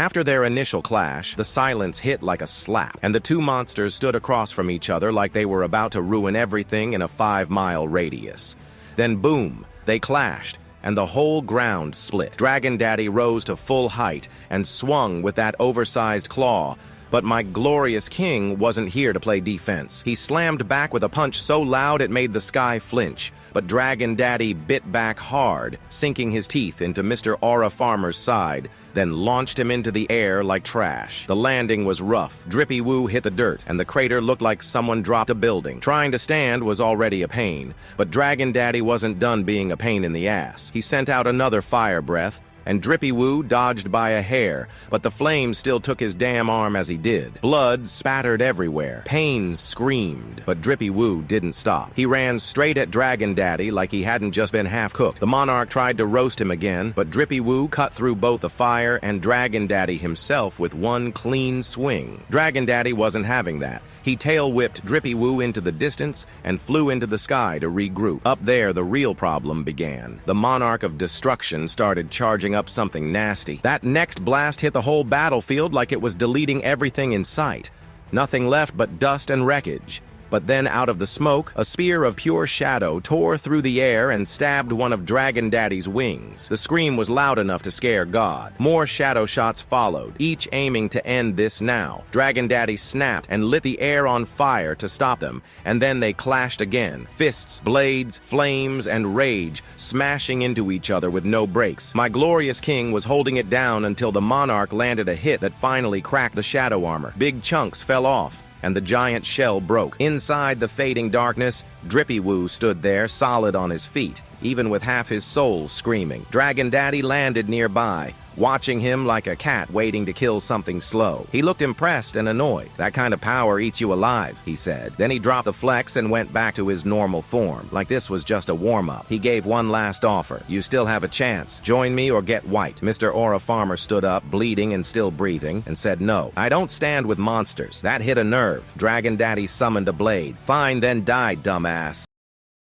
After their initial clash, the silence hit like a slap, and the two monsters stood across from each other like they were about to ruin everything in a 5-mile radius. Then boom, they clashed, and the whole ground split. Dragon Daddy rose to full height and swung with that oversized claw, but my glorious king wasn't here to play defense. He slammed back with a punch so loud it made the sky flinch, but Dragon Daddy bit back hard, sinking his teeth into Mr. Aura Farmer's side, then launched him into the air like trash. The landing was rough. Drippy Woo hit the dirt, and the crater looked like someone dropped a building. Trying to stand was already a pain, but Dragon Daddy wasn't done being a pain in the ass. He sent out another fire breath, and Drippy Woo dodged by a hair, but the flames still took his damn arm as he did. Blood spattered everywhere. Pain screamed, but Drippy Woo didn't stop. He ran straight at Dragon Daddy like he hadn't just been half-cooked. The monarch tried to roast him again, but Drippy Woo cut through both the fire and Dragon Daddy himself with one clean swing. Dragon Daddy wasn't having that. He tail-whipped Drippy Woo into the distance and flew into the sky to regroup. Up there, the real problem began. The Monarch of Destruction started charging up something nasty. That next blast hit the whole battlefield like it was deleting everything in sight. Nothing left but dust and wreckage. But then out of the smoke, a spear of pure shadow tore through the air and stabbed one of Dragon Daddy's wings. The scream was loud enough to scare God. More shadow shots followed, each aiming to end this now. Dragon Daddy snapped and lit the air on fire to stop them, and then they clashed again. Fists, blades, flames, and rage smashing into each other with no breaks. My glorious king was holding it down until the monarch landed a hit that finally cracked the shadow armor. Big chunks fell off, and the giant shell broke. Inside the fading darkness, Drippy Woo stood there, solid on his feet, even with half his soul screaming. Dragon Daddy landed nearby, watching him like a cat waiting to kill something slow. He looked impressed and annoyed. "That kind of power eats you alive," he said. Then he dropped the flex and went back to his normal form, like this was just a warm-up. He gave one last offer. "You still have a chance. Join me or get wiped." Mr. Aura Farmer stood up, bleeding and still breathing, and said, "No, I don't stand with monsters. That hit a nerve." Dragon Daddy summoned a blade. "Fine, then die, dumbass."